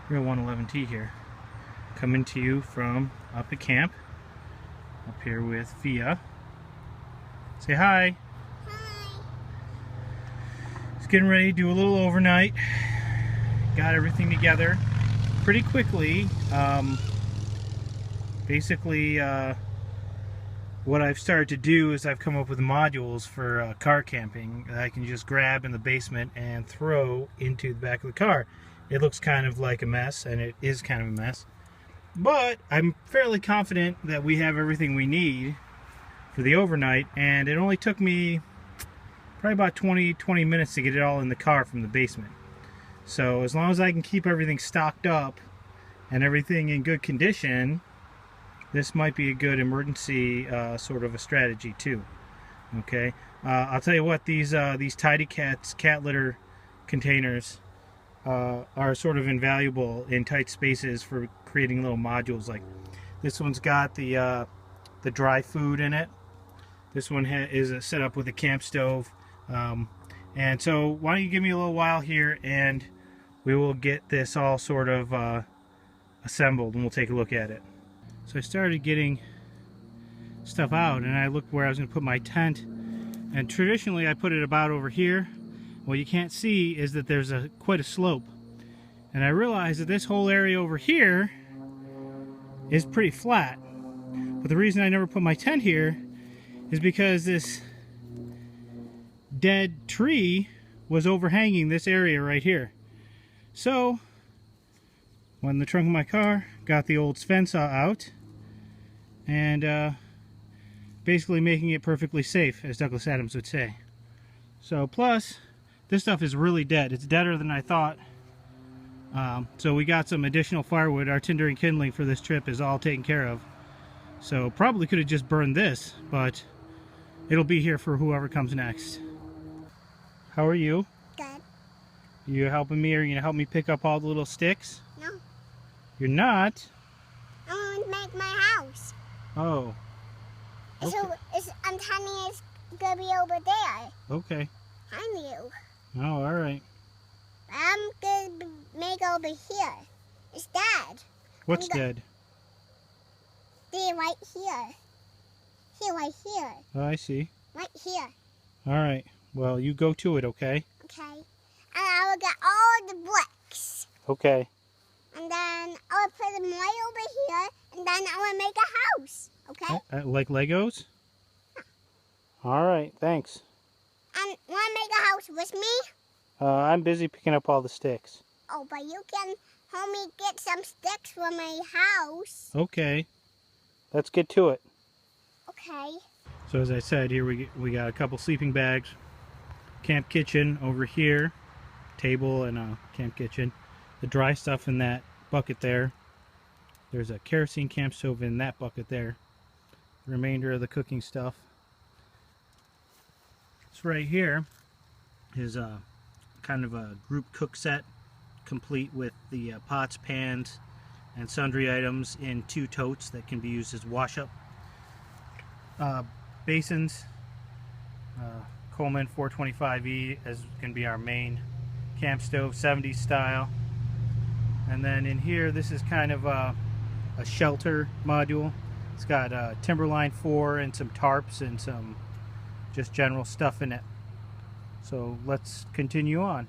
Real 111T here, coming to you from up at camp, up here with Fia. Say hi. Hi. Just getting ready to do a little overnight. Got everything together pretty quickly. Basically, what I've started to do is I've come up with modules for car camping that I can just grab in the basement and throw into the back of the car. It looks kind of like a mess, and it is kind of a mess, but I'm fairly confident that we have everything we need for the overnight, and it only took me probably about 20 minutes to get it all in the car from the basement. So as long as I can keep everything stocked up and everything in good condition, this might be a good emergency sort of a strategy too. Okay, I'll tell you what, these Tidy Cats cat litter containers are sort of invaluable in tight spaces for creating little modules. Like this one's got the dry food in it. This one is set up with a camp stove. And so why don't you give me a little while here and we will get this all sort of assembled and we'll take a look at it. So I started getting stuff out and I looked where I was going to put my tent, and traditionally I put it about over here. What you can't see is that there's quite a slope, and I realized that this whole area over here is pretty flat. But the reason I never put my tent here is because this dead tree was overhanging this area right here. So went in the trunk of my car, got the old Sven saw out, and basically making it perfectly safe, as Douglas Adams would say. So plus, this stuff is really dead. It's deader than I thought. So we got some additional firewood. Our tinder and kindling for this trip is all taken care of. So probably could have just burned this, but it'll be here for whoever comes next. How are you? Good. You helping me, or are you gonna help me pick up all the little sticks? No. You're not? I want to make my house. Oh. Okay. So I'm telling you it's going to be over there. Okay. I knew. Oh, alright. I'm going to make over here. It's dead. What's dead? They're right here. Here, right here. Oh, I see. Right here. Alright. Well, you go to it, okay? Okay. And I will get all the bricks. Okay. And then I will put them right over here. And then I will make a house. Okay? Like Legos? Alright, thanks. And want to make a house with me? I'm busy picking up all the sticks. Oh, but you can help me get some sticks for my house. Okay. Let's get to it. Okay. So as I said, here we got a couple sleeping bags. Camp kitchen over here. Table and a camp kitchen. The dry stuff in that bucket there. There's a kerosene camp stove in that bucket there. The remainder of the cooking stuff. This right here is a kind of a group cook set, complete with the pots, pans, and sundry items in 2 totes that can be used as wash-up. Basins, Coleman 425E as can be our main camp stove, 70s style. And then in here, this is kind of a shelter module. It's got Timberline 4 and some tarps and some just general stuff in it. So let's continue on.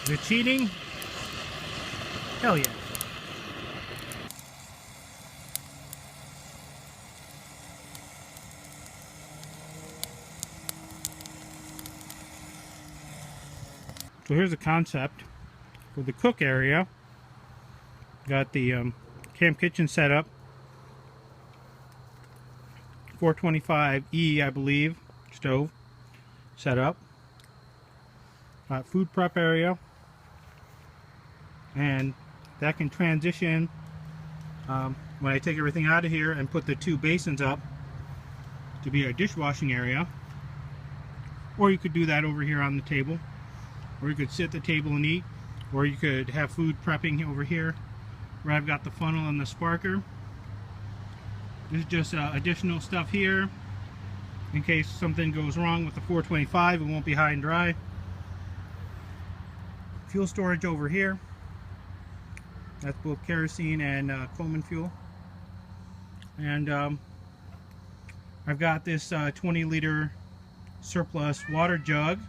Is it cheating? Hell yeah. So here's a concept for the cook area. Got the camp kitchen set up. 425E, I believe, stove set up. Food prep area. And that can transition when I take everything out of here and put the 2 basins up to be our dishwashing area. Or you could do that over here on the table. Or you could sit at the table and eat. Or you could have food prepping over here where I've got the funnel and the sparker. This is just additional stuff here in case something goes wrong with the 425. It won't be high and dry. fuel storage over here. That's both kerosene and Coleman fuel. And I've got this 20-liter surplus water jug.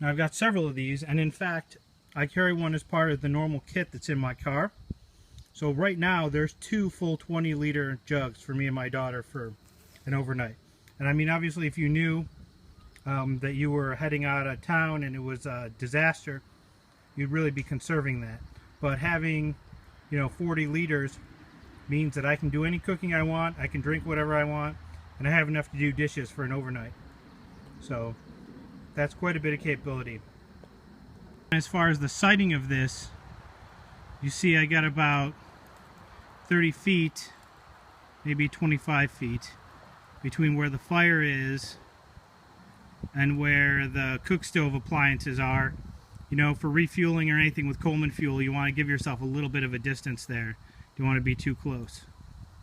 Now I've got several of these, and in fact I carry one as part of the normal kit that's in my car. So right now there's 2 full 20-liter jugs for me and my daughter for an overnight. And I mean, obviously if you knew that you were heading out of town and it was a disaster, you'd really be conserving that. But having, you know, 40 liters means that I can do any cooking I want, I can drink whatever I want, and I have enough to do dishes for an overnight. So that's quite a bit of capability. As far as the sighting of this, you see I got about 30 feet, maybe 25 feet between where the fire is and where the cook stove appliances are. You know, for refueling or anything with Coleman fuel, you want to give yourself a little bit of a distance there. You don't want to be too close.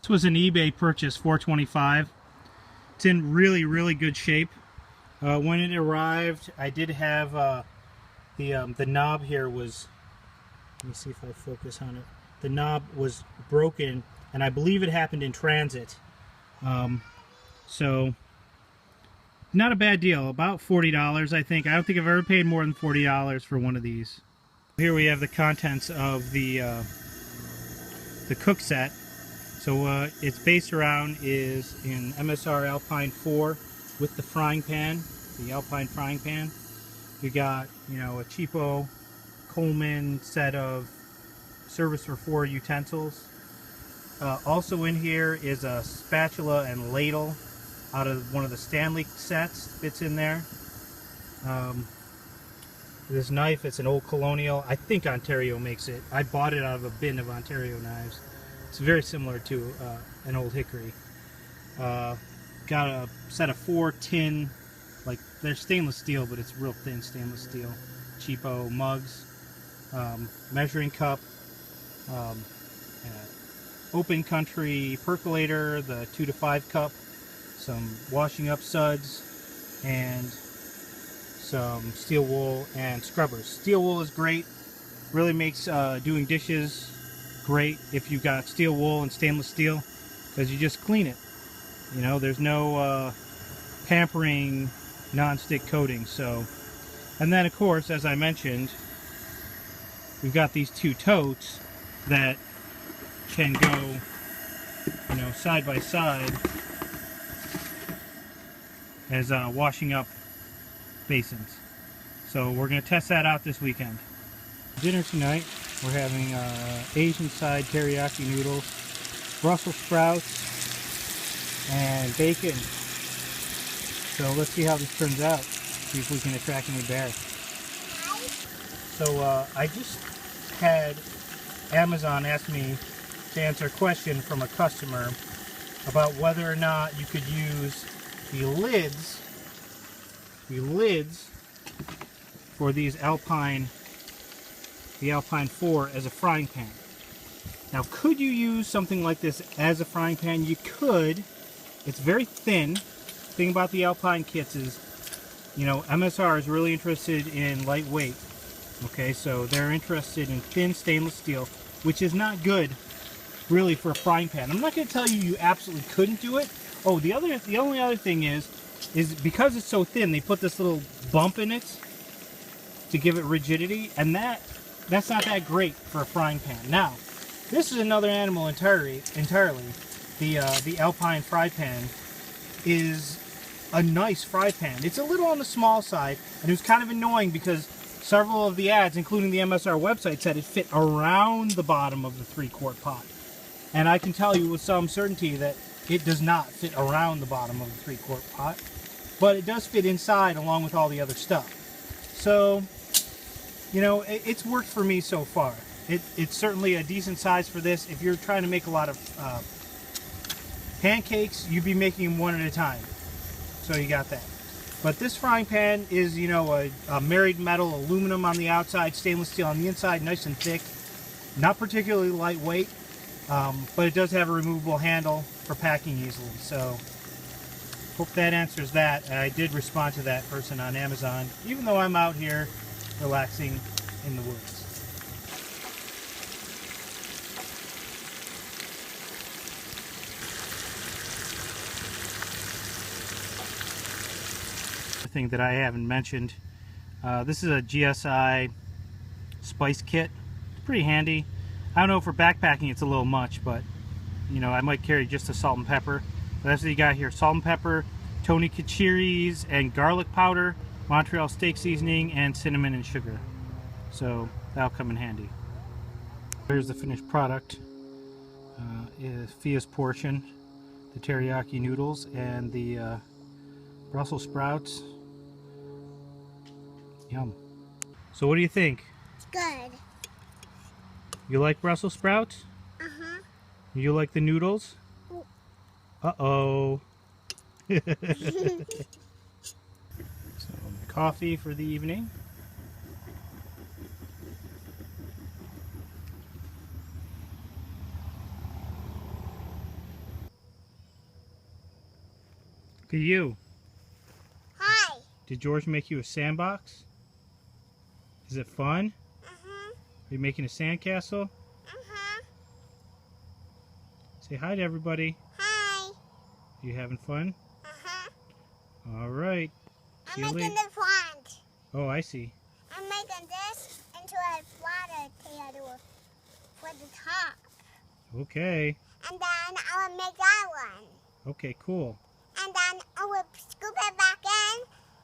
This was an eBay purchase, $425. It's in really, really good shape. When it arrived, I did have the knob here was, let me see if I focus on it. The knob was broken, and I believe it happened in transit. So not a bad deal. About $40, I think. I don't think I've ever paid more than $40 for one of these. Here we have the contents of the cook set. So its base around is in MSR Alpine 4 with the frying pan, the Alpine frying pan. We got, you know, a cheapo Coleman set of service for 4 utensils. Also in here is a spatula and ladle out of one of the Stanley sets, fits in there. This knife, it's an old Colonial. I think Ontario makes it. I bought it out of a bin of Ontario knives. It's very similar to an old hickory. Got a set of 4 tin, like they're stainless steel, but it's real thin stainless steel, cheapo mugs, measuring cup, Open Country percolator, the 2 to 5 cup, some washing up suds, and some steel wool and scrubbers. Steel wool is great, really makes doing dishes great if you've got steel wool and stainless steel, because you just clean it. You know, there's no pampering non-stick coating. So, and then of course, as I mentioned, we've got these 2 totes that can go, you know, side by side as washing up basins. So we're going to test that out this weekend. Dinner tonight, we're having Asian side teriyaki noodles, Brussels sprouts, and bacon. So let's see how this turns out. See if we can attract any bears. So I just had Amazon ask me to answer a question from a customer about whether or not you could use the lids for these Alpine 4 as a frying pan. Now, could you use something like this as a frying pan? You could. It's very thin. The thing about the Alpine kits is, you know, MSR is really interested in lightweight. Okay, so they're interested in thin stainless steel, which is not good really for a frying pan. I'm not going to tell you you absolutely couldn't do it. Oh, the only other thing is because it's so thin, they put this little bump in it to give it rigidity, and that's not that great for a frying pan. Now, this is another animal entirely. The Alpine fry pan is a nice fry pan. It's a little on the small side, and it was kind of annoying because several of the ads, including the MSR website, said it fit around the bottom of the 3-quart pot. And I can tell you with some certainty that it does not fit around the bottom of the 3-quart pot, but it does fit inside along with all the other stuff. So, you know, it's worked for me so far. It's certainly a decent size for this. If you're trying to make a lot of pancakes, you'd be making them one at a time. So you got that. But this frying pan is, you know, a married metal, aluminum on the outside, stainless steel on the inside, nice and thick. Not particularly lightweight, but it does have a removable handle for packing easily. So hope that answers that. I did respond to that person on Amazon. Even though I'm out here relaxing in the woods. Thing that I haven't mentioned, this is a GSI spice kit. It's pretty handy. I don't know, for backpacking it's a little much, but you know, I might carry just a salt and pepper. But that's what you got here: salt and pepper, Tony Chachere's and garlic powder, Montreal steak seasoning, and cinnamon and sugar. So that'll come in handy. Here's the finished product. Is Fia's portion, the teriyaki noodles, and the Brussels sprouts. Yum. So what do you think? It's good. You like Brussels sprouts? Uh-huh. You like the noodles? Uh-oh. So, coffee for the evening. Look at you. Hi. Did George make you a sandbox? Is it fun? Uh-huh. Are you making a sandcastle? Uh-huh. Say hi to everybody. Hi. You having fun? Uh-huh. All right. See I'm you making later. the font. Oh, I see. I'm making this into a water tail for the top. Okay. And then I will make that one. Okay, cool. And then I will scoop it back in.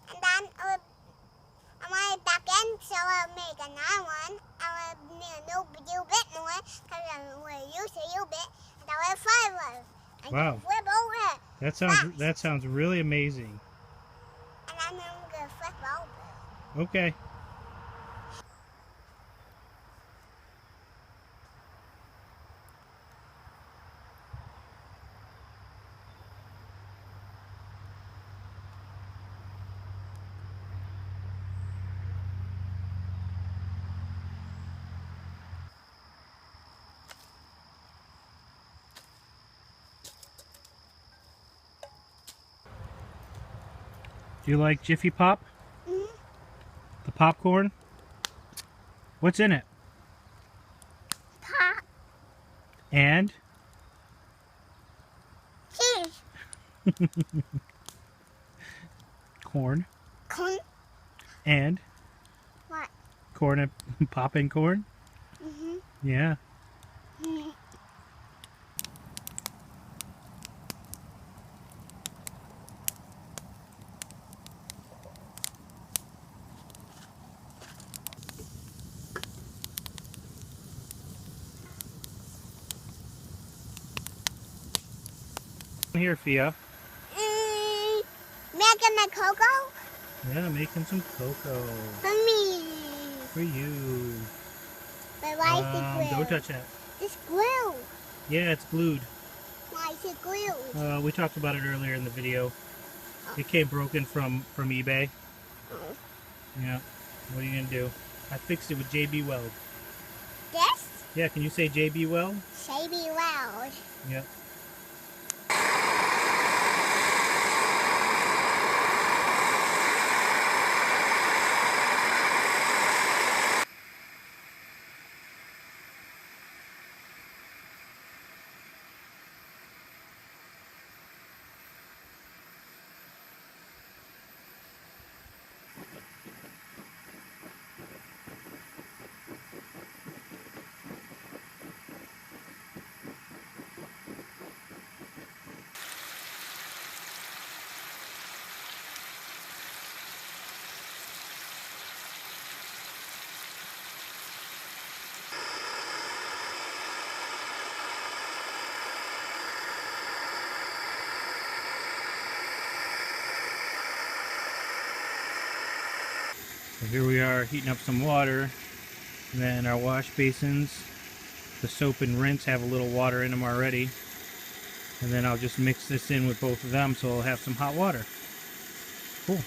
And then I want it back in, so I'll make another one. I will need a little bit more, because I'm going to use a little bit. And I will flip it. And Wow. flip over. That sounds really amazing. And then I'm going to flip over. Okay. Do you like Jiffy Pop? Mm-hmm. The popcorn? What's in it? Pop. And? Cheese. Corn. Corn. And? What? Corn and pop and corn? Mm-hmm. Yeah. Mm-hmm. Here, Fia. Making the cocoa Yeah, making some cocoa. for me. For you. But why is it glue? Don't touch that. It's glue. Yeah, it's glued. Why is it glue? We talked about it earlier in the video. It came broken from eBay. Oh. Yeah. What are you gonna do? I fixed it with JB Weld. This? Yeah, can you say JB Weld? Shady Weld. Yep. So here we are heating up some water, and then our wash basins, the soap and rinse have a little water in them already, and then I'll just mix this in with both of them so I'll have some hot water. Cool.